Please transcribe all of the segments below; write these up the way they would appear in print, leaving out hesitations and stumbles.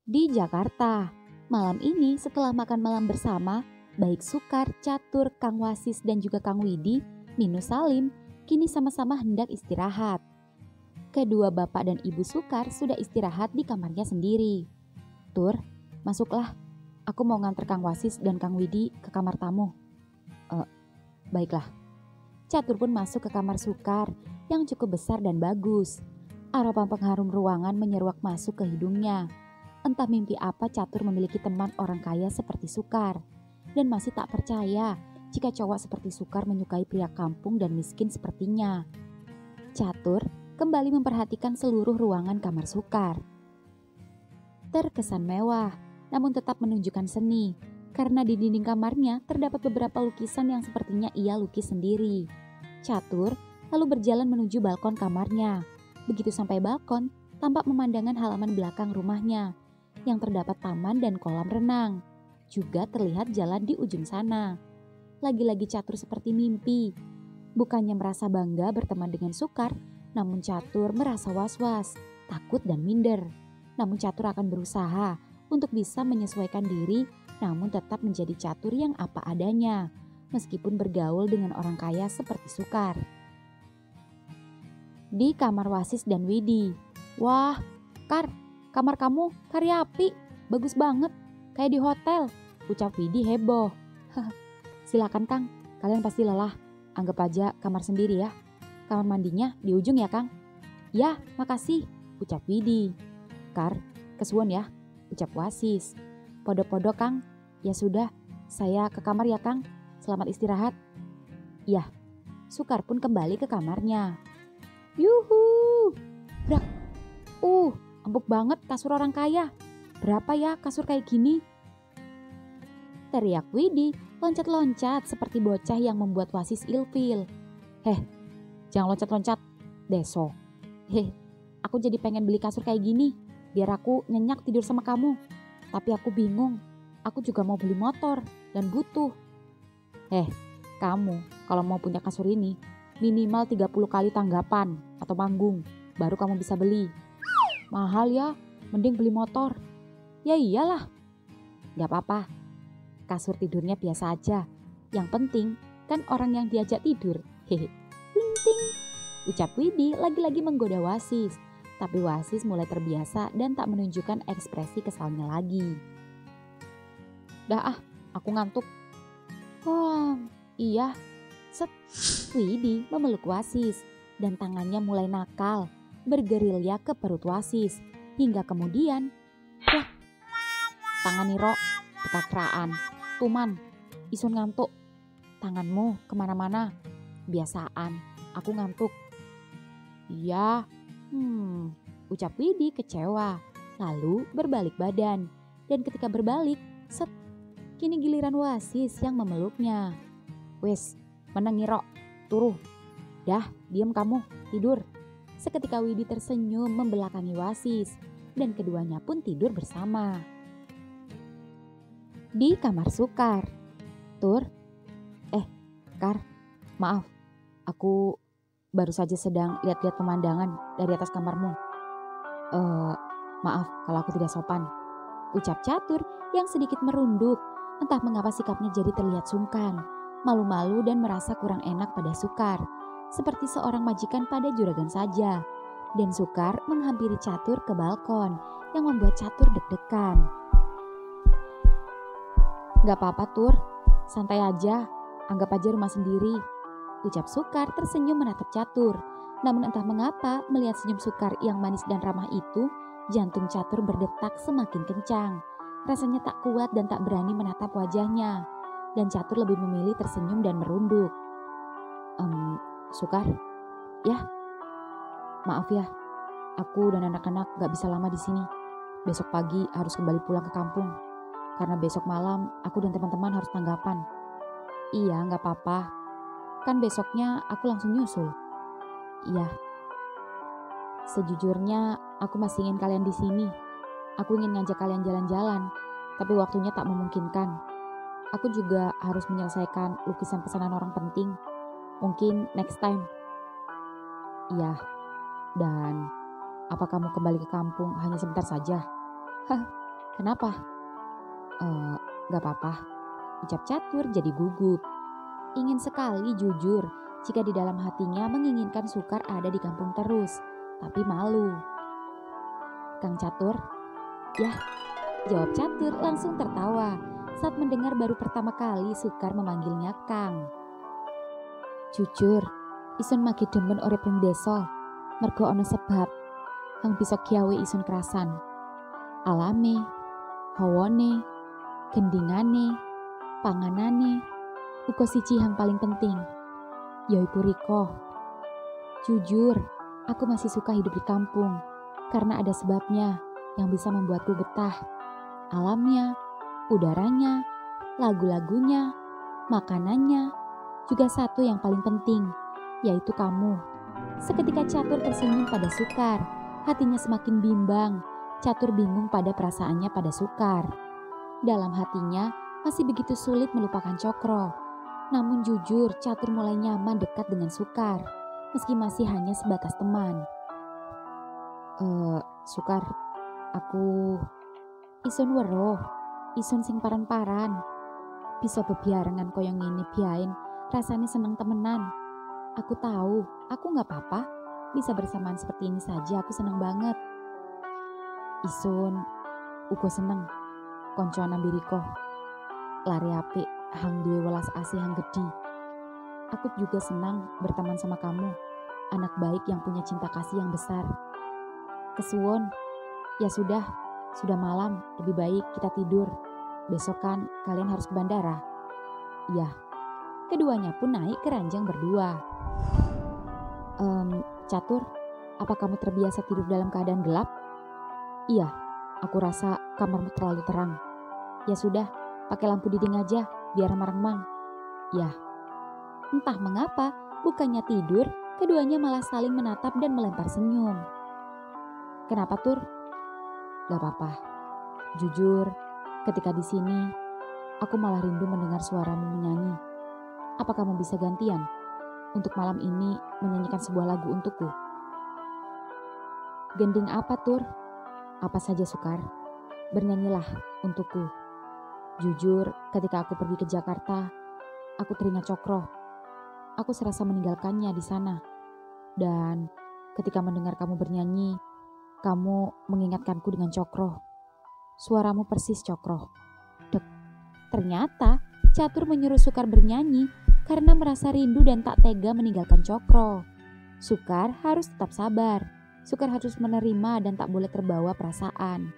Di Jakarta, malam ini setelah makan malam bersama, baik Sukar, Catur, Kang Wasis dan juga Kang Widi, minus Salim, kini sama-sama hendak istirahat. Kedua bapak dan ibu Sukar sudah istirahat di kamarnya sendiri. Tur, masuklah. Aku mau nganter Kang Wasis dan Kang Widi ke kamar tamu. Baiklah. Catur pun masuk ke kamar Sukar yang cukup besar dan bagus. Aroma pengharum ruangan menyeruak masuk ke hidungnya. Entah mimpi apa Catur memiliki teman orang kaya seperti Sukar. Dan masih tak percaya jika cowok seperti Sukar menyukai pria kampung dan miskin sepertinya. Catur kembali memperhatikan seluruh ruangan kamar Sukar. Terkesan mewah, namun tetap menunjukkan seni. Karena di dinding kamarnya terdapat beberapa lukisan yang sepertinya ia lukis sendiri. Catur lalu berjalan menuju balkon kamarnya. Begitu sampai balkon, tampak pemandangan halaman belakang rumahnya yang terdapat taman dan kolam renang. Juga terlihat jalan di ujung sana. Lagi-lagi Catur seperti mimpi. Bukannya merasa bangga berteman dengan Sukar, namun Catur merasa was-was, takut dan minder. Namun Catur akan berusaha untuk bisa menyesuaikan diri, namun tetap menjadi Catur yang apa adanya, meskipun bergaul dengan orang kaya seperti Sukar. Di kamar Wasis dan Widi. Wah, Kar, kamar kamu karya api, bagus banget, kayak di hotel, ucap Widi heboh. Silakan Kang, kalian pasti lelah, anggap aja kamar sendiri ya. Kamar mandinya di ujung ya Kang? Ya, makasih, ucap Widi. Kar, kesuwun ya, ucap Wasis. Podo-podo Kang, ya sudah, saya ke kamar ya Kang, selamat istirahat. Iya, Sukar pun kembali ke kamarnya. Yuhu, brak, empuk banget kasur orang kaya. Berapa ya kasur kayak gini? Teriak Widi, loncat-loncat seperti bocah yang membuat Wasis ilfil. Jangan loncat-loncat, besok. Aku jadi pengen beli kasur kayak gini, biar aku nyenyak tidur sama kamu. Tapi aku bingung, aku juga mau beli motor dan butuh. Kamu kalau mau punya kasur ini, minimal 30 kali tanggapan atau manggung, baru kamu bisa beli. Mahal ya, mending beli motor. Ya iyalah. Gak apa-apa, kasur tidurnya biasa aja. Yang penting kan orang yang diajak tidur. Ting ting, ucap Widi lagi-lagi menggoda Wasis. Tapi Wasis mulai terbiasa dan tak menunjukkan ekspresi kesalnya lagi. Dah aku ngantuk. Iya. Set, Widi memeluk Wasis dan tangannya mulai nakal, bergerilya ke perut Wasis. Hingga kemudian, tangan Niro, bekakraan, tuman, isun ngantuk. Tanganmu kemana-mana, biasaan, aku ngantuk. Iya, ucap Widi kecewa, lalu berbalik badan. Dan ketika berbalik, set, kini giliran Wasis yang memeluknya. Wes, meneng Niro, turuh. Dah, diem kamu, tidur. Seketika Widi tersenyum membelakangi Wasis dan keduanya pun tidur bersama. Di kamar Sukar. Tur, Kar, maaf, aku baru saja sedang lihat-lihat pemandangan dari atas kamarmu. Maaf kalau aku tidak sopan, ucap Catur yang sedikit merunduk. Entah mengapa sikapnya jadi terlihat sungkan, malu-malu dan merasa kurang enak pada Sukar. Seperti seorang majikan pada juragan saja. Dan Sukar menghampiri Catur ke balkon yang membuat Catur deg-degan. Gak apa-apa Tur, santai aja, anggap aja rumah sendiri, ucap Sukar tersenyum menatap Catur. Namun entah mengapa melihat senyum Sukar yang manis dan ramah itu, jantung Catur berdetak semakin kencang. Rasanya tak kuat dan tak berani menatap wajahnya. Dan Catur lebih memilih tersenyum dan merunduk. Sukar, ya, maaf ya, aku dan anak-anak gak bisa lama di sini. Besok pagi harus kembali pulang ke kampung, karena besok malam aku dan teman-teman harus tanggapan. Iya, gak apa-apa, kan besoknya aku langsung nyusul. Iya, sejujurnya aku masih ingin kalian di sini. Aku ingin ngajak kalian jalan-jalan, tapi waktunya tak memungkinkan. Aku juga harus menyelesaikan lukisan pesanan orang penting. Mungkin next time. Iya, dan apa kamu kembali ke kampung hanya sebentar saja? Kenapa? Gak apa-apa, ucap Catur jadi gugup. Ingin sekali jujur jika di dalam hatinya menginginkan Sukar ada di kampung terus, tapi malu. Kang Catur? Yah, jawab Catur langsung tertawa saat mendengar baru pertama kali Sukar memanggilnya Kang. Jujur, isun magi demen urip ning desa, mergo ana sebab kang bisa gawe isun kerasan. Alame, hawane, gendingane, panganane, uga siji hang paling penting, yaiku riko. Jujur, aku masih suka hidup di kampung karena ada sebabnya yang bisa membuatku betah. Alamnya, udaranya, lagu-lagunya, makanannya, juga satu yang paling penting, yaitu kamu. Seketika Catur tersenyum pada Sukar, hatinya semakin bimbang. Catur bingung pada perasaannya pada Sukar. Dalam hatinya masih begitu sulit melupakan Cokro. Namun jujur, Catur mulai nyaman dekat dengan Sukar, meski masih hanya sebatas teman. Sukar, aku isun weruh, isun sing paran-paran. Bisa bebiarengan koyo ngene biain, rasanya seneng temenan. Aku tahu, aku gak apa-apa. Bisa bersamaan seperti ini saja, aku seneng banget. Isun, uga seneng. Koncoan ambiriko. Lari apik, hang duwe welas asih hang gede. Aku juga senang berteman sama kamu. Anak baik yang punya cinta kasih yang besar. Kesuwun, ya sudah malam, lebih baik kita tidur. Besok kan kalian harus ke bandara. Ya, keduanya pun naik ke ranjang berdua. Catur, apa kamu terbiasa tidur dalam keadaan gelap? Iya, aku rasa kamarmu terlalu terang. Ya sudah, pakai lampu dinding aja, biar remang-remang. Ya, entah mengapa, bukannya tidur, keduanya malah saling menatap dan melempar senyum. Kenapa, Tur? Gak apa-apa. Jujur, ketika di sini, aku malah rindu mendengar suaramu menyanyi. Apa kamu bisa gantian untuk malam ini menyanyikan sebuah lagu untukku? Gending apa, Tur? Apa saja, Sukar. Bernyanyilah untukku. Jujur, ketika aku pergi ke Jakarta, aku teringat Cokro. Aku serasa meninggalkannya di sana. Dan ketika mendengar kamu bernyanyi, kamu mengingatkanku dengan Cokro. Suaramu persis Cokro. Dek. Ternyata Catur menyuruh Sukar bernyanyi karena merasa rindu dan tak tega meninggalkan Cokro. Sukar harus tetap sabar. Sukar harus menerima dan tak boleh terbawa perasaan.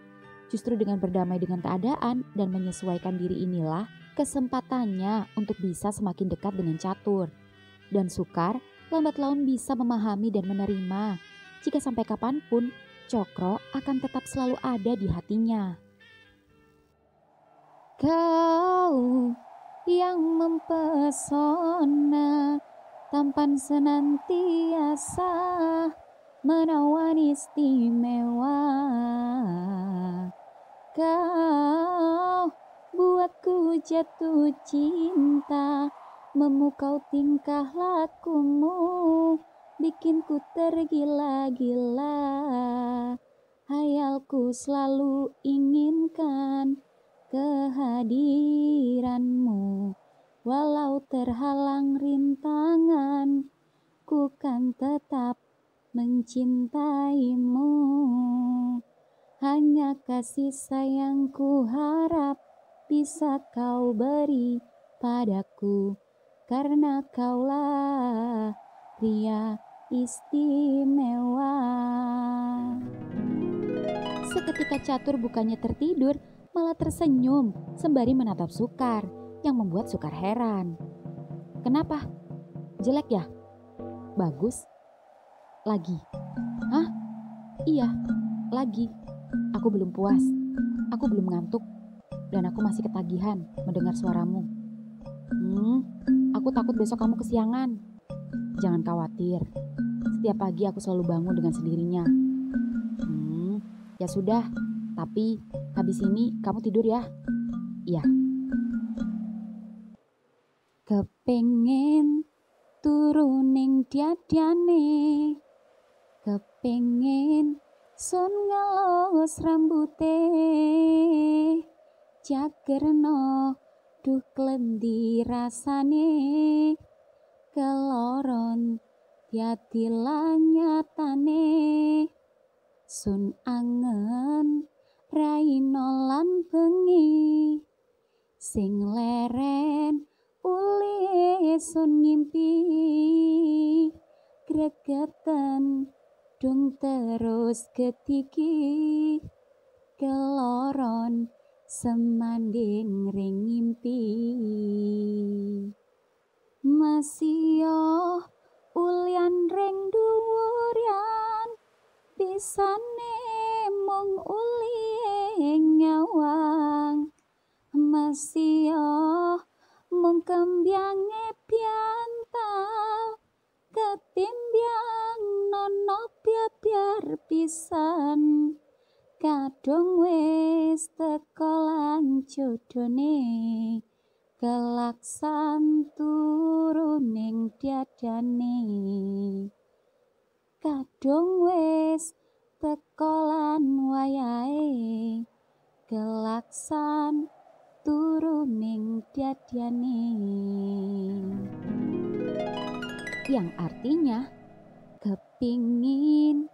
Justru dengan berdamai dengan keadaan dan menyesuaikan diri inilah kesempatannya untuk bisa semakin dekat dengan Catur. Dan Sukar lambat laun bisa memahami dan menerima jika sampai kapanpun Cokro akan tetap selalu ada di hatinya. Kau yang mempesona, tampan senantiasa, menawan istimewa. Kau buatku jatuh cinta, memukau tingkah lakumu, bikinku tergila-gila. Hayalku selalu inginkan kehadiranmu, walau terhalang rintangan, ku kan tetap mencintaimu. Hanya kasih sayangku harap bisa kau beri padaku, karena kaulah pria istimewa. Seketika Catur bukannya tertidur, malah tersenyum sembari menatap Sukar yang membuat Sukar heran. Kenapa? Jelek ya? Bagus? Lagi? Hah? Iya, lagi. Aku belum puas. Aku belum ngantuk. Dan aku masih ketagihan mendengar suaramu. Aku takut besok kamu kesiangan. Jangan khawatir. Setiap pagi aku selalu bangun dengan sendirinya. Ya sudah, tapi habis ini kamu tidur ya? Iya. Kepengen turuning diadane, kepengen sun ngelus rambute, jagerno duh klendi rasane keloron tiati lanyatane sun angen raino lan bengi sing leren uli sun ngimpi gregeten dung terus ketiki keloron semanding ring ngimpi masio ulian ring dhuwur bisane mung uli nyawang masio mung kembyange piantal ketimbyang nono biar pisan kadung wis teko lan jodone kelaksan turuning diadane kadung wis teko lan wayahe kelaksan turuning diadane yang artinya kepingin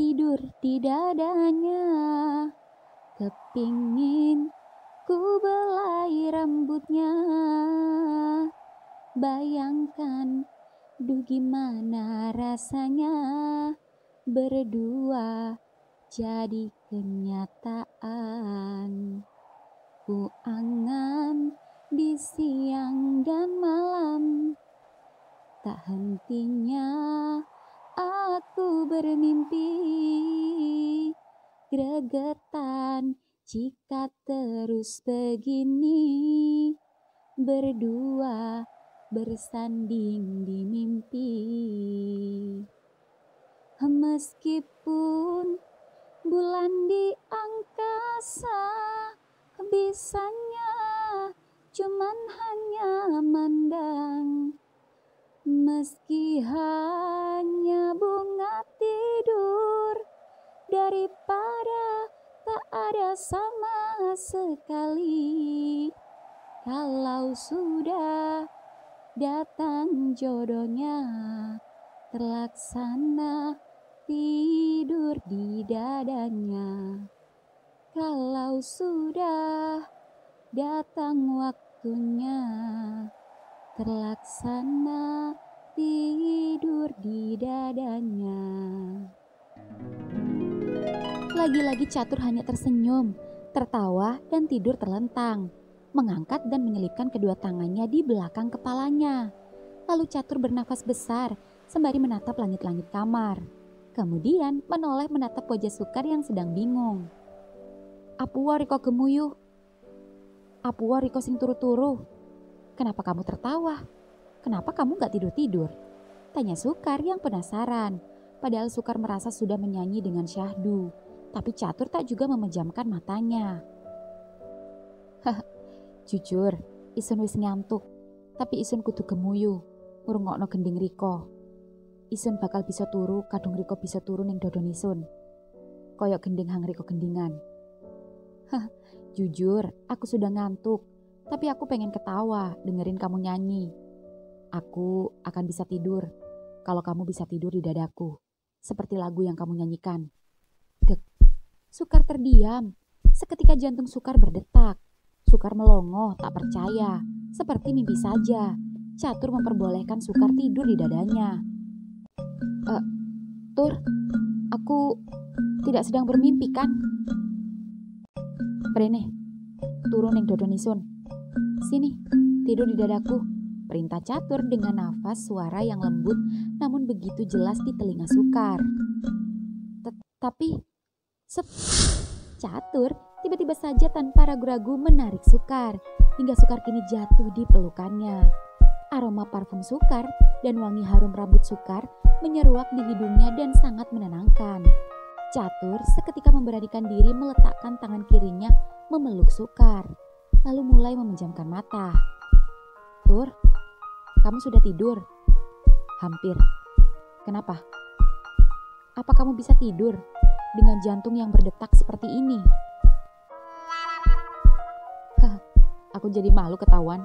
tidur di dadanya kepingin ku belai rambutnya bayangkan duh gimana rasanya berdua jadi kenyataan ku angan di siang dan malam tak hentinya aku bermimpi gregetan jika terus begini berdua bersanding di mimpi meskipun bulan di angkasa bisanya cuman hanya mandang meski hanya bunga tidur daripada tak ada sama sekali kalau sudah datang jodohnya terlaksana tidur di dadanya kalau sudah datang waktunya terlaksana tidur di dadanya. Lagi-lagi Catur hanya tersenyum, tertawa dan tidur terlentang, mengangkat dan menyelipkan kedua tangannya di belakang kepalanya. Lalu Catur bernafas besar sembari menatap langit-langit kamar. Kemudian menoleh menatap wajah Sukar yang sedang bingung. Apuwa riko gemuyu, apuwa riko sing turu-turu. Kenapa kamu tertawa? Kenapa kamu gak tidur-tidur? Tanya Sukar yang penasaran. Padahal Sukar merasa sudah menyanyi dengan syahdu. Tapi Catur tak juga memejamkan matanya. Jujur, Isun wis ngantuk. Tapi Isun kudu gemuyu. Ngrungokno gending Riko. Isun bakal bisa turu kadung Riko bisa turu ning dodon Isun. Koyok gending hang Riko gendingan. Jujur, aku sudah ngantuk. Tapi aku pengen ketawa dengerin kamu nyanyi. Aku akan bisa tidur kalau kamu bisa tidur di dadaku. Seperti lagu yang kamu nyanyikan. Dek, Sukar terdiam. Seketika jantung Sukar berdetak. Sukar melongo, tak percaya. Seperti mimpi saja. Catur memperbolehkan Sukar tidur di dadanya. Tur, aku tidak sedang bermimpi kan? Prene, turun ning dodon Isun. Sini, tidur di dadaku. Perintah Catur dengan nafas suara yang lembut namun begitu jelas di telinga Sukar. Tapi, Catur tiba-tiba saja tanpa ragu-ragu menarik Sukar hingga Sukar kini jatuh di pelukannya. Aroma parfum Sukar dan wangi harum rambut Sukar menyeruak di hidungnya dan sangat menenangkan. Catur seketika memberanikan diri meletakkan tangan kirinya memeluk Sukar, lalu mulai memejamkan mata. Tur, kamu sudah tidur? Hampir. Kenapa? Apa kamu bisa tidur dengan jantung yang berdetak seperti ini? Aku jadi malu ketahuan.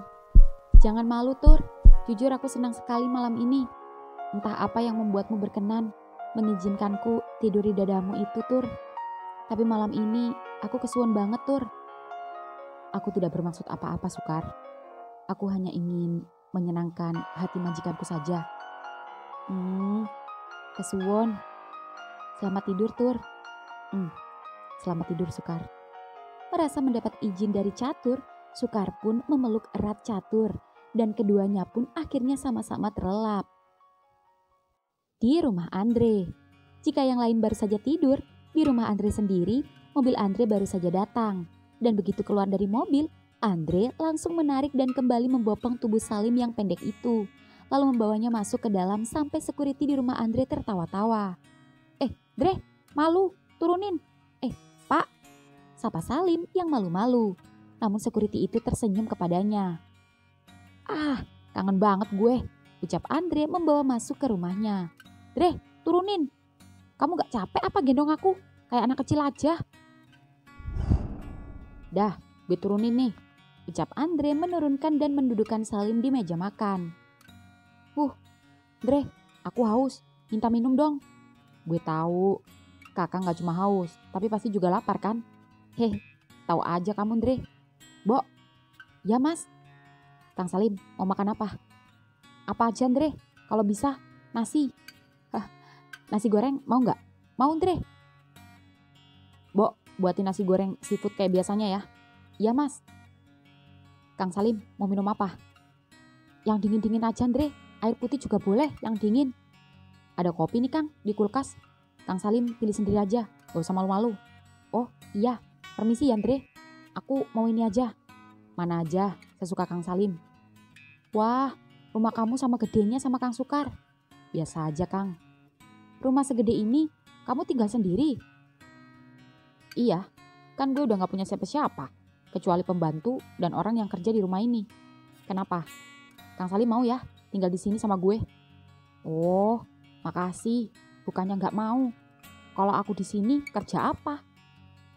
Jangan malu, Tur. Jujur aku senang sekali malam ini. Entah apa yang membuatmu berkenan mengizinkanku tidur di dadamu itu, Tur. Tapi malam ini aku kesuwen banget, Tur. Aku tidak bermaksud apa-apa, Sukar. Aku hanya ingin menyenangkan hati majikanku saja. Kesuwon. Selamat tidur, Tur. Selamat tidur, Sukar. Merasa mendapat izin dari Catur, Sukar pun memeluk erat Catur dan keduanya pun akhirnya sama-sama terlelap. Di rumah Andre. Jika yang lain baru saja tidur, di rumah Andre sendiri, mobil Andre baru saja datang. Dan begitu keluar dari mobil, Andre langsung menarik dan kembali membopong tubuh Salim yang pendek itu. Lalu membawanya masuk ke dalam sampai security di rumah Andre tertawa-tawa. Dre, malu, turunin. Pak, sapa Salim yang malu-malu. Namun security itu tersenyum kepadanya. Kangen banget gue, ucap Andre membawa masuk ke rumahnya. Dre, turunin. Kamu gak capek apa gendong aku? Kayak anak kecil aja. Dah, gue turunin nih, ucap Andre menurunkan dan mendudukkan Salim di meja makan. Dre, aku haus, minta minum dong. Gue tahu, kakak gak cuma haus, tapi pasti juga lapar kan? Tahu aja kamu, Dre. Bo, ya mas. Kang Salim, mau makan apa? Apa aja, Dre? Kalau bisa, nasi. Nasi goreng mau gak? Mau, Dre. Bo, buatin nasi goreng seafood kayak biasanya ya. Iya, mas. Kang Salim, mau minum apa? Yang dingin-dingin aja, Dre. Air putih juga boleh, yang dingin. Ada kopi nih, Kang, di kulkas. Kang Salim pilih sendiri aja, gak usah malu-malu. Oh, iya. Permisi ya, Dre. Aku mau ini aja. Mana aja, sesuka Kang Salim. Wah, rumah kamu sama gedenya sama Kang Sukar. Biasa aja, Kang. Rumah segede ini, kamu tinggal sendiri? Iya, kan gue udah gak punya siapa-siapa. Kecuali pembantu dan orang yang kerja di rumah ini. Kenapa? Kang Salim mau ya tinggal di sini sama gue? Oh, makasih. Bukannya gak mau. Kalau aku di sini kerja apa?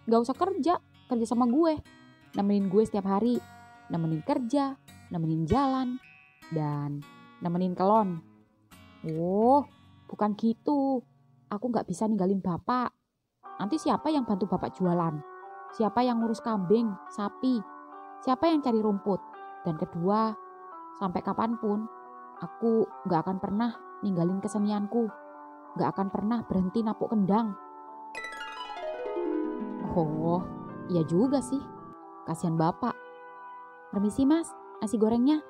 Gak usah kerja sama gue. Nemenin gue setiap hari. Nemenin kerja, nemenin jalan, dan nemenin kelon. Oh, bukan gitu. Aku gak bisa ninggalin bapak. Nanti siapa yang bantu bapak jualan? Siapa yang ngurus kambing, sapi? Siapa yang cari rumput? Dan kedua, sampai kapanpun, aku gak akan pernah ninggalin kesenianku. Gak akan pernah berhenti napuk kendang. Oh, iya juga sih. Kasihan bapak. Permisi mas, nasi gorengnya.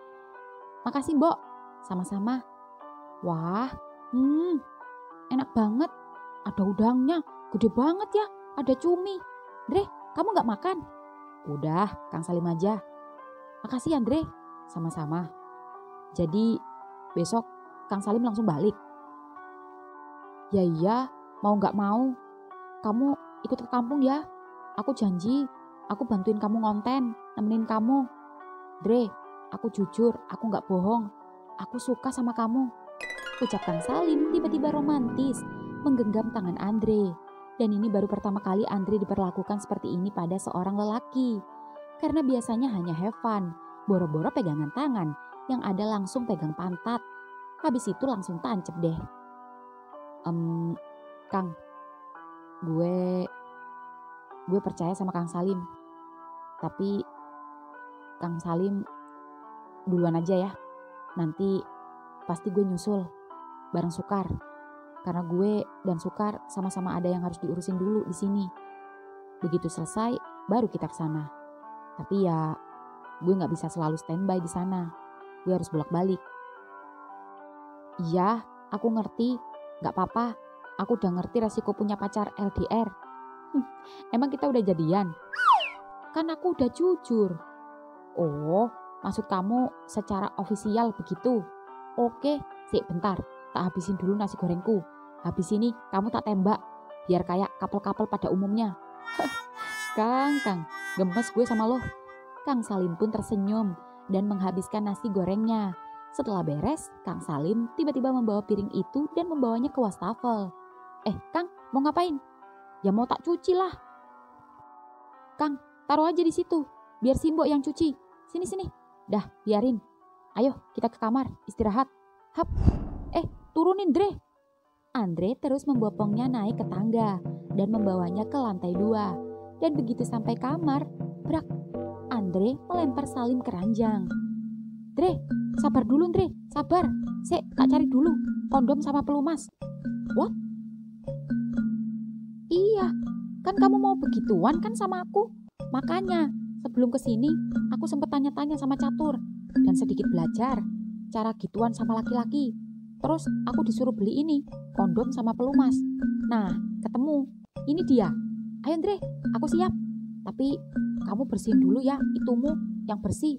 Makasih mbok. Sama-sama. Wah, enak banget. Ada udangnya, gede banget ya. Ada cumi. Dre, kamu gak makan? Udah, Kang Salim aja. Makasih Andre. Sama-sama. Jadi besok Kang Salim langsung balik. Ya iya, mau gak mau. Kamu ikut ke kampung ya. Aku janji, aku bantuin kamu ngonten, nemenin kamu. Dre, aku jujur, aku gak bohong. Aku suka sama kamu. Ucap Kang Salim tiba-tiba romantis, menggenggam tangan Andre. Dan ini baru pertama kali Andre diperlakukan seperti ini pada seorang lelaki. Karena biasanya hanya have fun, boro-boro pegangan tangan, yang ada langsung pegang pantat. Habis itu langsung tancep deh. Kang, gue percaya sama Kang Salim. Tapi Kang Salim duluan aja ya. Nanti pasti gue nyusul bareng Sukar. Karena gue dan Sukar sama-sama ada yang harus diurusin dulu di sini. Begitu selesai, baru kita ke sana. Tapi ya, gue nggak bisa selalu standby di sana. Gue harus bolak-balik. Iya, aku ngerti. Nggak apa-apa. Aku udah ngerti resiko punya pacar LDR. Emang kita udah jadian? Kan aku udah jujur. Oh, maksud kamu secara ofisial begitu? Oke, sik bentar. Tak habisin dulu nasi gorengku. Habis ini kamu tak tembak. Biar kayak couple-couple pada umumnya. Kang, gemes gue sama lo. Kang Salim pun tersenyum dan menghabiskan nasi gorengnya. Setelah beres, Kang Salim tiba-tiba membawa piring itu dan membawanya ke wastafel. Kang, mau ngapain? Ya mau tak cuci lah. Kang, taruh aja di situ. Biar Simbo yang cuci. Sini. Dah, biarin. Ayo, kita ke kamar, istirahat. Hap. Turunin, Dre. Andre terus membopongnya naik ke tangga dan membawanya ke lantai 2. Dan begitu sampai kamar, brak, Andre melempar Salim ke ranjang. Dre, sabar dulu, Dre. Sabar. Tak cari dulu kondom sama pelumas. What? Iya, kan kamu mau begituan kan sama aku? Makanya, sebelum kesini, aku sempat tanya-tanya sama Catur dan sedikit belajar cara gituan sama laki-laki. Terus aku disuruh beli ini, kondom sama pelumas. Nah, ketemu. Ini dia. Ayo Andre, aku siap. Tapi kamu bersihin dulu ya itumu yang bersih.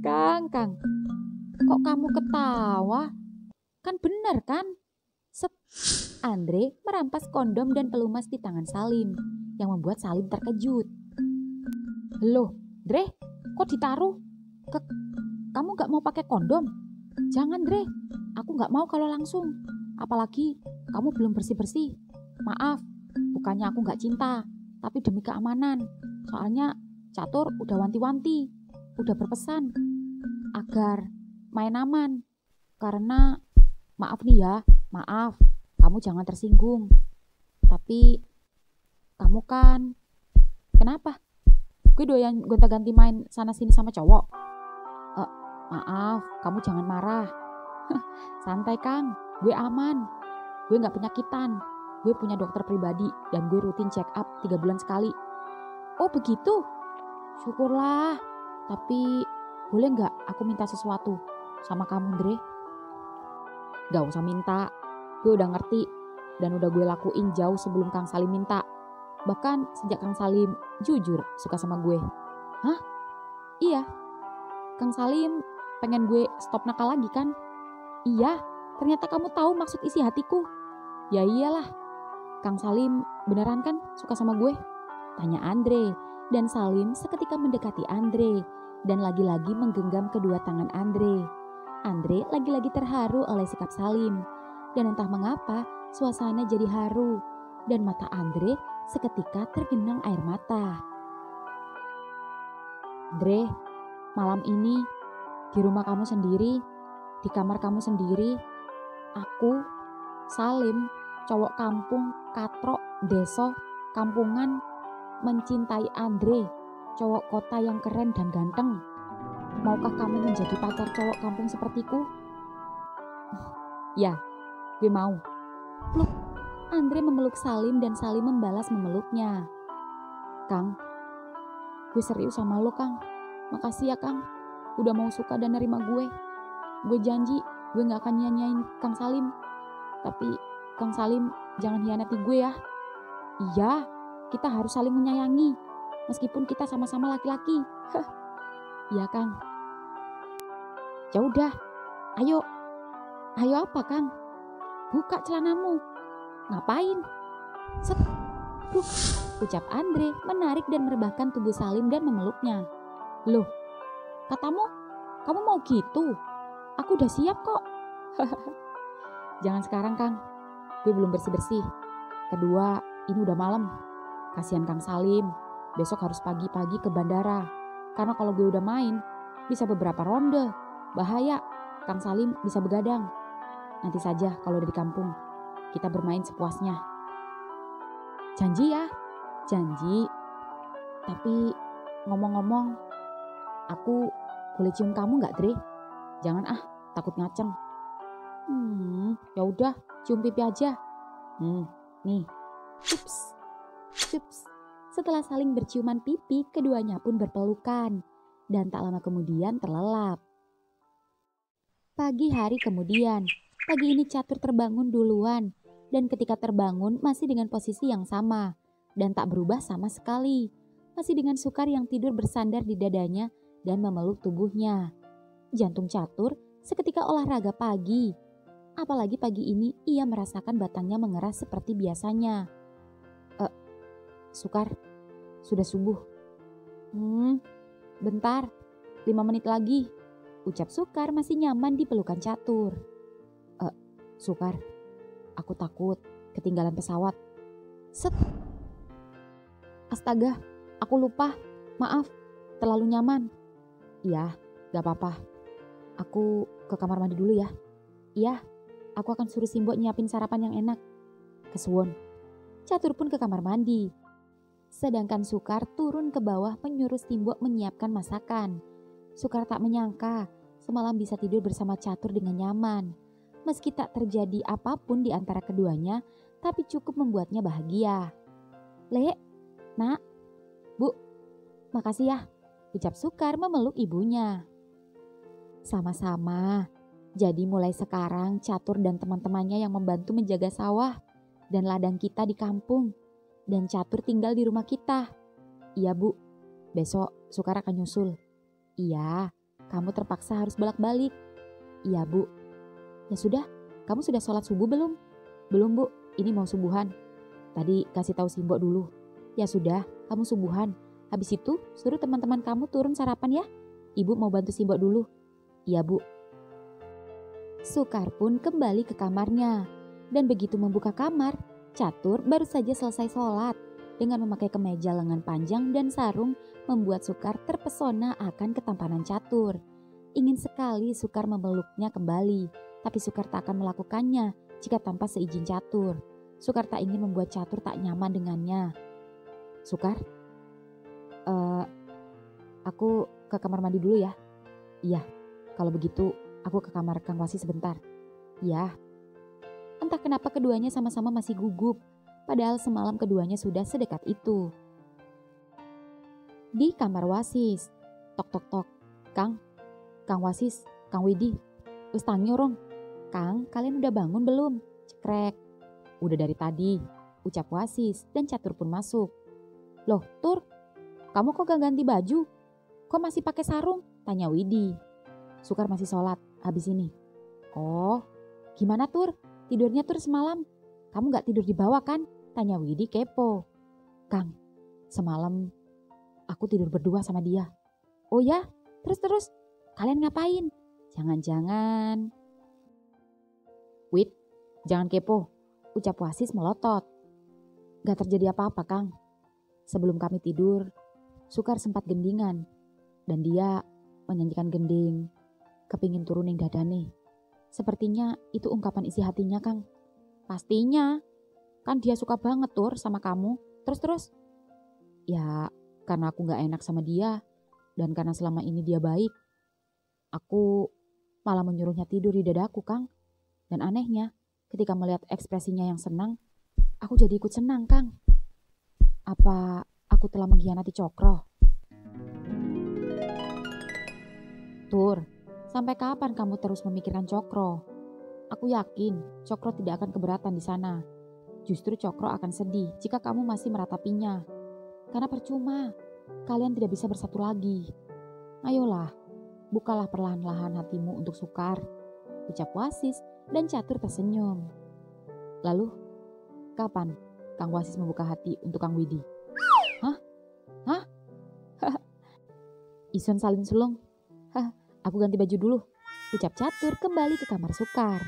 Kang. Kok kamu ketawa? Kan bener kan? Set. Andre merampas kondom dan pelumas di tangan Salim, yang membuat Salim terkejut. Loh, Dre, kok ditaruh? Kamu gak mau pakai kondom? Jangan, Dre, aku gak mau kalau langsung. Apalagi kamu belum bersih-bersih. Maaf, bukannya aku gak cinta, tapi demi keamanan. Soalnya Catur udah wanti-wanti, udah berpesan agar main aman. Karena, maaf nih ya, maaf. Kamu jangan tersinggung. Tapi kamu kan kenapa? Gue doyan gonta-ganti main sana sini sama cowok. Maaf, kamu jangan marah. Santai Kang, gue aman. Gue gak penyakitan. Gue punya dokter pribadi dan gue rutin check up 3 bulan sekali. Oh begitu? Syukurlah. Tapi boleh gak aku minta sesuatu sama kamu, Dre? Gak usah minta. Gue udah ngerti dan udah gue lakuin jauh sebelum Kang Salim minta. Bahkan sejak Kang Salim jujur suka sama gue. Hah? Iya. Kang Salim pengen gue stop nakal lagi kan? Iya, ternyata kamu tahu maksud isi hatiku. Ya iyalah. Kang Salim beneran kan suka sama gue? Tanya Andre. Dan Salim seketika mendekati Andre dan lagi-lagi menggenggam kedua tangan Andre. Andre lagi-lagi terharu oleh sikap Salim. Dan entah mengapa suasana jadi haru dan mata Andre seketika tergenang air mata. Andre, malam ini di rumah kamu sendiri, di kamar kamu sendiri, aku, Salim, cowok kampung, katrok, deso, kampungan, mencintai Andre, cowok kota yang keren dan ganteng. Maukah kamu menjadi pacar cowok kampung sepertiku? Ya, gue mau. Peluk. Andre memeluk Salim dan Salim membalas memeluknya. Kang, gue serius sama lo Kang. Makasih ya Kang, udah mau suka dan nerima gue. Gue janji gue gak akan nyanyain Kang Salim. Tapi Kang Salim jangan hianati gue ya. Iya, kita harus saling menyayangi. Meskipun kita sama-sama laki-laki. Iya Kang. Ya udah, ayo. Ayo apa Kang? Buka celanamu. Ngapain? Set. Ucap Andre menarik dan merebahkan tubuh Salim dan memeluknya. Loh, katamu kamu mau gitu? Aku udah siap kok. Jangan sekarang Kang, gue belum bersih-bersih. Kedua, ini udah malam. Kasihan Kang Salim, besok harus pagi-pagi ke bandara. Karena kalau gue udah main, bisa beberapa ronde. Bahaya, Kang Salim bisa begadang. Nanti saja kalau udah di kampung, kita bermain sepuasnya. Janji ya? Janji. Tapi ngomong-ngomong, aku boleh cium kamu gak Dre? Jangan takut ngaceng. Ya udah, cium pipi aja. Nih. Cups. Setelah saling berciuman pipi, keduanya pun berpelukan. Dan tak lama kemudian terlelap. Pagi hari kemudian, pagi ini Catur terbangun duluan. Dan ketika terbangun masih dengan posisi yang sama. Dan tak berubah sama sekali. Masih dengan Sukar yang tidur bersandar di dadanya dan memeluk tubuhnya. Jantung Catur seketika olahraga pagi. Apalagi pagi ini ia merasakan batangnya mengeras seperti biasanya. Sukar, sudah subuh. Bentar, 5 menit lagi. Ucap Sukar masih nyaman di pelukan Catur. Sukar, aku takut ketinggalan pesawat. Set. Astaga, aku lupa. Maaf, terlalu nyaman. Iya, gak apa-apa. Aku ke kamar mandi dulu ya. Iya, aku akan suruh Simbo nyiapin sarapan yang enak. Kesuwun. Catur pun ke kamar mandi. Sedangkan Sukar turun ke bawah menyuruh Simbo menyiapkan masakan. Sukar tak menyangka semalam bisa tidur bersama Catur dengan nyaman. Meski tak terjadi apapun di antara keduanya, tapi cukup membuatnya bahagia. Lek, nak, bu, makasih ya, ucap Sukar memeluk ibunya. Sama-sama. Jadi mulai sekarang Catur dan teman-temannya yang membantu menjaga sawah dan ladang kita di kampung. Dan Catur tinggal di rumah kita. Iya bu, besok Sukar akan nyusul. Iya, kamu terpaksa harus bolak-balik. Iya bu. Ya sudah, kamu sudah sholat subuh belum? Belum bu, ini mau subuhan. Tadi kasih tahu Simbo dulu. Ya sudah, kamu subuhan. Habis itu suruh teman-teman kamu turun sarapan ya. Ibu mau bantu Simbo dulu. Iya bu. Sukar pun kembali ke kamarnya. Dan begitu membuka kamar, Catur baru saja selesai sholat. Dengan memakai kemeja lengan panjang dan sarung membuat Sukar terpesona akan ketampanan Catur. Ingin sekali Sukar memeluknya kembali. Tapi Sukar tak akan melakukannya jika tanpa seizin Catur. Sukar tak ingin membuat Catur tak nyaman dengannya. Sukar, aku ke kamar mandi dulu ya. Iya, kalau begitu aku ke kamar Kang Wasi sebentar. Iya. Entah kenapa keduanya sama-sama masih gugup. Padahal semalam keduanya sudah sedekat itu. Di kamar Wasis. Tok tok tok. Kang Wasis, Kang Widi. Wis tangi orang. Kang, kalian udah bangun belum? Cekrek. Udah dari tadi, ucap Wasis dan Catur pun masuk. Loh, Tur, kamu kok gak ganti baju? Kok masih pakai sarung? Tanya Widi. Sukar masih sholat, habis ini. Oh, gimana Tur? Tidurnya Tur semalam? Kamu gak tidur di bawah kan? Tanya Widi kepo. Kang, semalam aku tidur berdua sama dia. Oh ya? Terus, kalian ngapain? Jangan-jangan... Wid, jangan kepo, ucap Wasis melotot. Gak terjadi apa-apa Kang. Sebelum kami tidur, Sukar sempat gendingan. Dan dia menyanyikan gending, kepingin turuning dadane. Sepertinya itu ungkapan isi hatinya Kang. Pastinya, kan dia suka banget Tur sama kamu. Terus. Ya, karena aku gak enak sama dia. Dan karena selama ini dia baik, aku malah menyuruhnya tidur di dadaku Kang. Dan anehnya, ketika melihat ekspresinya yang senang, aku jadi ikut senang, Kang. Apa aku telah mengkhianati Cokro? Tur, sampai kapan kamu terus memikirkan Cokro? Aku yakin Cokro tidak akan keberatan di sana. Justru Cokro akan sedih jika kamu masih meratapinya. Karena percuma, kalian tidak bisa bersatu lagi. Ayolah, bukalah perlahan-lahan hatimu untuk Sukar, ucap Wasis. Dan Catur tersenyum. Lalu, kapan Kang Wasis membuka hati untuk Kang Widi? Hah? Isun salin sulung. Aku ganti baju dulu, ucap Catur kembali ke kamar Sukar.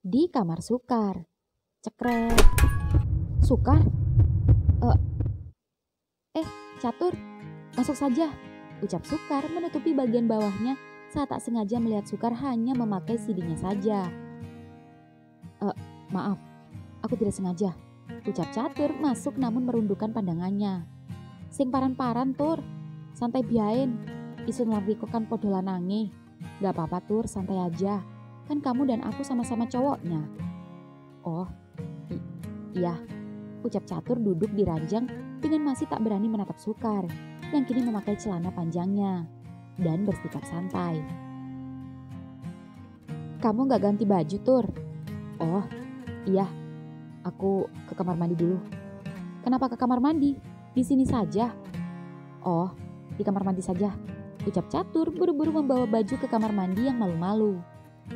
Di kamar Sukar, cekrek. Sukar? Catur, masuk saja, ucap Sukar menutupi bagian bawahnya saat tak sengaja melihat Sukar hanya memakai sidinya saja. Maaf, aku tidak sengaja, ucap Catur masuk namun merundukkan pandangannya. Sing paran-paran Tur, santai biain, isun lariko kan podo lanange. Gak apa-apa Tur, santai aja, kan kamu dan aku sama-sama cowoknya. Oh, iya, ucap Catur duduk di ranjang dengan masih tak berani menatap Sukar yang kini memakai celana panjangnya dan bersikap santai. Kamu gak ganti baju Tur? Oh iya, aku ke kamar mandi dulu. Kenapa ke kamar mandi? Di sini saja. Oh, di kamar mandi saja, ucap Catur buru-buru membawa baju ke kamar mandi yang malu-malu.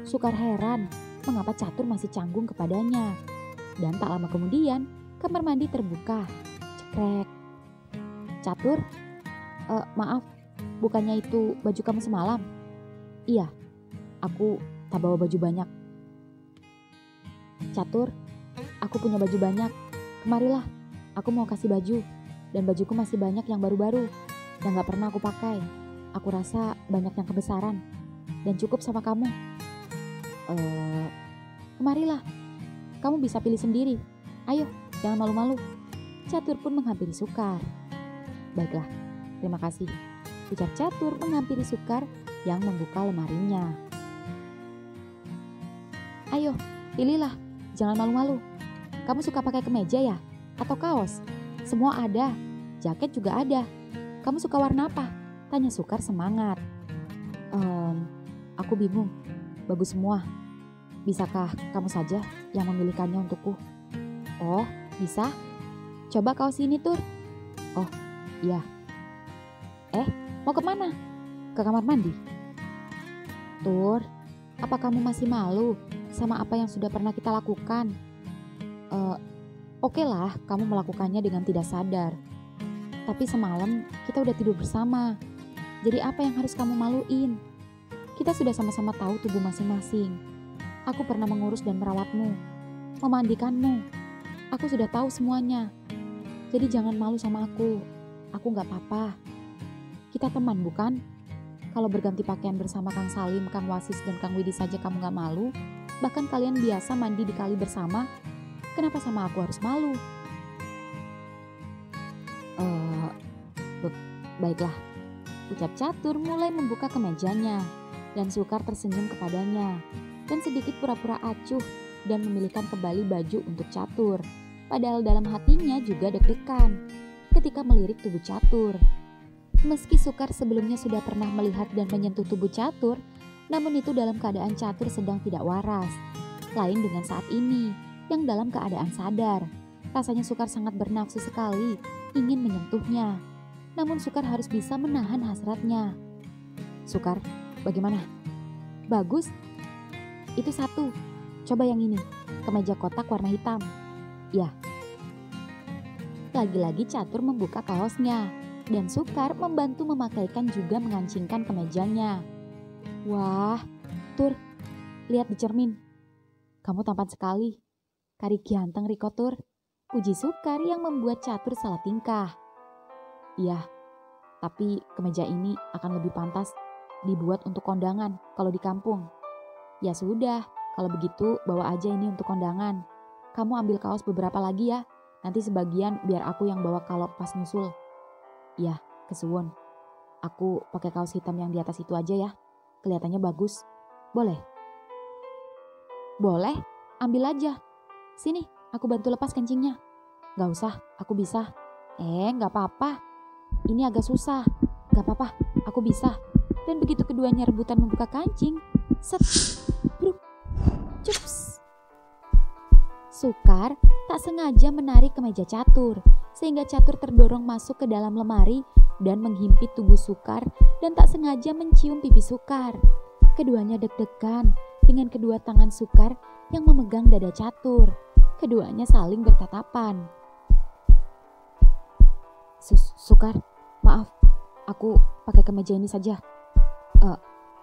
Sukar heran mengapa Catur masih canggung kepadanya. Dan tak lama kemudian kamar mandi terbuka. Cekrek. Catur, maaf, bukannya itu baju kamu semalam? Iya, aku tak bawa baju banyak. Catur, aku punya baju banyak. Kemarilah, aku mau kasih baju. Dan bajuku masih banyak yang baru-baru. yang gak pernah aku pakai. Aku rasa banyak yang kebesaran dan cukup sama kamu. Kemarilah, kamu bisa pilih sendiri. Ayo, jangan malu-malu. Catur pun menghampiri Sukar. Baiklah, terima kasih. Ucap Catur menghampiri Sukar yang membuka lemarinya. Ayo, pilihlah, jangan malu-malu. Kamu suka pakai kemeja ya? Atau kaos? Semua ada, jaket juga ada. Kamu suka warna apa? Tanya Sukar semangat. Aku bingung, bagus semua. Bisakah kamu saja yang memilihkannya untukku? Oh, bisa? Coba kaos ini, Tur. Oh, iya. Mau kemana? Ke kamar mandi? Tur, apa kamu masih malu sama apa yang sudah pernah kita lakukan? Oke lah, kamu melakukannya dengan tidak sadar. Tapi semalam kita udah tidur bersama. Jadi apa yang harus kamu maluin? Kita sudah sama-sama tahu tubuh masing-masing. Aku pernah mengurus dan merawatmu, memandikanmu. Aku sudah tahu semuanya. Jadi jangan malu sama aku. Aku gak apa-apa. Kita teman bukan? Kalau berganti pakaian bersama Kang Salim, Kang Wasis, dan Kang Widi saja kamu gak malu, bahkan kalian biasa mandi di kali bersama, kenapa sama aku harus malu? Baiklah, ucap Catur mulai membuka kemejanya, dan Sukar tersenyum kepadanya, dan sedikit pura-pura acuh dan memilihkan kembali baju untuk Catur. Padahal dalam hatinya juga deg-degan ketika melirik tubuh Catur. Meski Sukar sebelumnya sudah pernah melihat dan menyentuh tubuh Catur, namun itu dalam keadaan Catur sedang tidak waras. Lain dengan saat ini, yang dalam keadaan sadar. Rasanya Sukar sangat bernafsu sekali, ingin menyentuhnya. Namun Sukar harus bisa menahan hasratnya. Sukar, bagaimana? Bagus? Itu satu. Coba yang ini, kemeja kotak warna hitam. Ya. Lagi-lagi Catur membuka kaosnya. Dan Sukar membantu memakaikan juga mengancingkan kemejanya. Wah, Tur, lihat di cermin. Kamu tampan sekali. Kari ganteng Riko Tur. Puji Sukar yang membuat Catur salah tingkah. Iya, tapi kemeja ini akan lebih pantas dibuat untuk kondangan kalau di kampung. Ya sudah, kalau begitu bawa aja ini untuk kondangan. Kamu ambil kaos beberapa lagi ya. Nanti sebagian biar aku yang bawa kalau pas nyusul. Ya, kesuwun. Aku pakai kaos hitam yang di atas itu aja ya. Kelihatannya bagus. Boleh? Boleh, ambil aja. Sini, aku bantu lepas kancingnya. Gak usah, aku bisa. Gak apa-apa. Ini agak susah. Gak apa-apa, aku bisa. Dan begitu keduanya rebutan membuka kancing, set, bruk, cups. Sukar tak sengaja menarik kemeja Catur, sehingga Catur terdorong masuk ke dalam lemari dan menghimpit tubuh Sukar dan tak sengaja mencium pipi Sukar. Keduanya deg-degan dengan kedua tangan Sukar yang memegang dada Catur. Keduanya saling bertatapan. Sukar, maaf, aku pakai kemeja ini saja.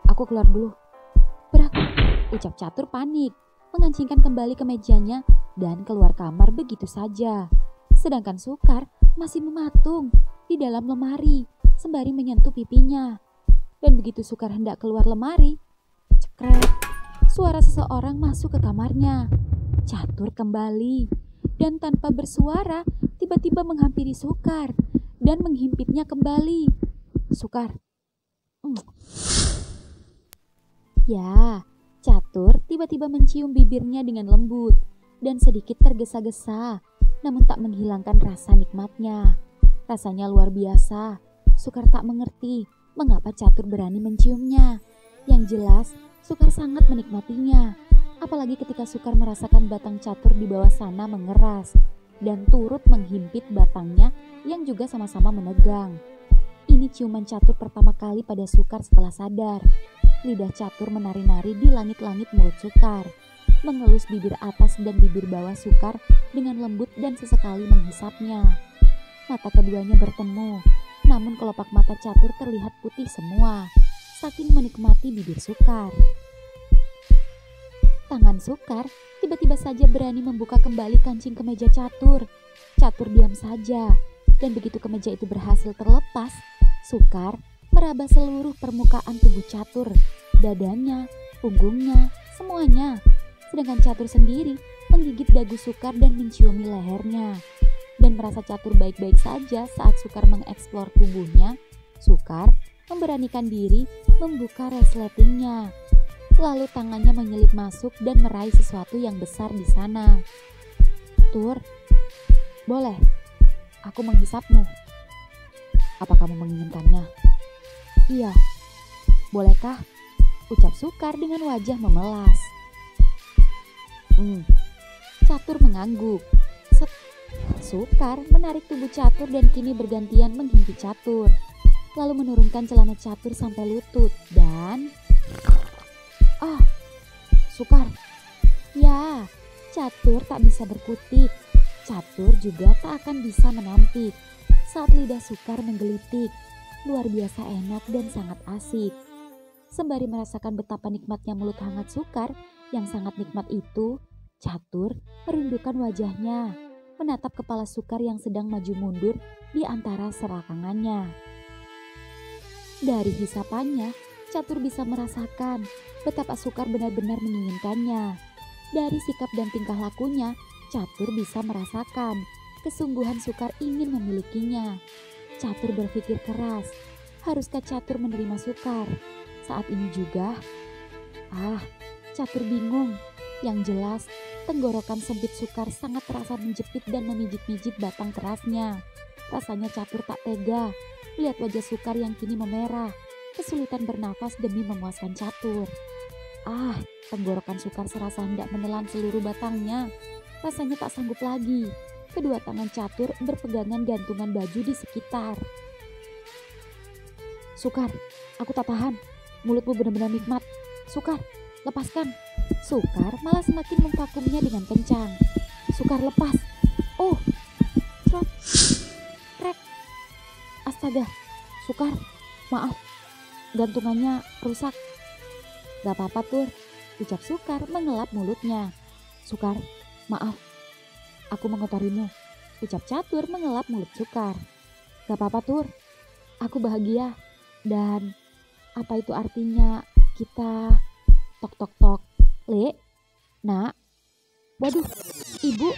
Aku keluar dulu. Berak, ucap Catur panik, mengancingkan kembali kemejanya dan keluar kamar begitu saja. Sedangkan Sukar masih mematung di dalam lemari sembari menyentuh pipinya. Dan begitu Sukar hendak keluar lemari, cekrek, suara seseorang masuk ke kamarnya. Catur kembali dan tanpa bersuara tiba-tiba menghampiri Sukar dan menghimpitnya kembali. Sukar. Ya, Catur tiba-tiba mencium bibirnya dengan lembut dan sedikit tergesa-gesa, namun tak menghilangkan rasa nikmatnya. Rasanya luar biasa. Sukar tak mengerti mengapa Catur berani menciumnya. Yang jelas, Sukar sangat menikmatinya. Apalagi ketika Sukar merasakan batang Catur di bawah sana mengeras dan turut menghimpit batangnya yang juga sama-sama menegang. Ini ciuman Catur pertama kali pada Sukar setelah sadar. Lidah Catur menari-nari di langit-langit mulut Sukar, mengelus bibir atas dan bibir bawah Sukar dengan lembut dan sesekali menghisapnya. Mata keduanya bertemu, namun kelopak mata Catur terlihat putih semua, saking menikmati bibir Sukar. Tangan Sukar tiba-tiba saja berani membuka kembali kancing kemeja Catur. Catur diam saja, dan begitu kemeja itu berhasil terlepas, Sukar meraba seluruh permukaan tubuh Catur, dadanya, punggungnya, semuanya. Sedangkan Catur sendiri menggigit dagu Sukar dan menciumi lehernya. Dan merasa Catur baik-baik saja saat Sukar mengeksplor tubuhnya, Sukar memberanikan diri membuka resletingnya. Lalu tangannya menyelip masuk dan meraih sesuatu yang besar di sana. Tur, boleh, aku menghisapmu. Apa kamu menginginkannya? Iya. Bolehkah? Ucap Sukar dengan wajah memelas. Catur mengangguk. Set. Sukar menarik tubuh Catur dan kini bergantian menghimpit Catur. Lalu menurunkan celana Catur sampai lutut dan... Sukar. Ya, Catur tak bisa berkutik. Catur juga tak akan bisa menampik. Saat lidah Sukar menggelitik, luar biasa enak dan sangat asik. Sembari merasakan betapa nikmatnya mulut hangat Sukar yang sangat nikmat itu, Catur merundukkan wajahnya, menatap kepala Sukar yang sedang maju mundur di antara serakangannya. Dari hisapannya, Catur bisa merasakan betapa Sukar benar-benar menginginkannya. Dari sikap dan tingkah lakunya, Catur bisa merasakan kesungguhan Sukar ingin memilikinya. Catur berpikir keras, haruskah Catur menerima Sukar? Saat ini juga, Catur bingung. Yang jelas, tenggorokan sempit Sukar sangat terasa menjepit dan memijit-mijit batang kerasnya. Rasanya Catur tak tega melihat wajah Sukar yang kini memerah, kesulitan bernafas demi memuaskan Catur. Tenggorokan Sukar serasa hendak menelan seluruh batangnya. Rasanya tak sanggup lagi. Kedua tangan Catur berpegangan gantungan baju di sekitar. Sukar, aku tak tahan. Mulutmu benar-benar nikmat. Sukar, lepaskan. Sukar malah semakin memvakumnya dengan kencang. Sukar, lepas. Trot. Krek. Astaga, Sukar, maaf. Gantungannya rusak. Gak apa-apa, Tur, ucap Sukar mengelap mulutnya. Sukar, maaf. Aku mengotorimu, ucap Catur mengelap mulut Sukar. Gak apa-apa, Tur. Aku bahagia. Dan apa itu artinya kita... Tok tok tok. Le? Nak? Waduh, Ibu.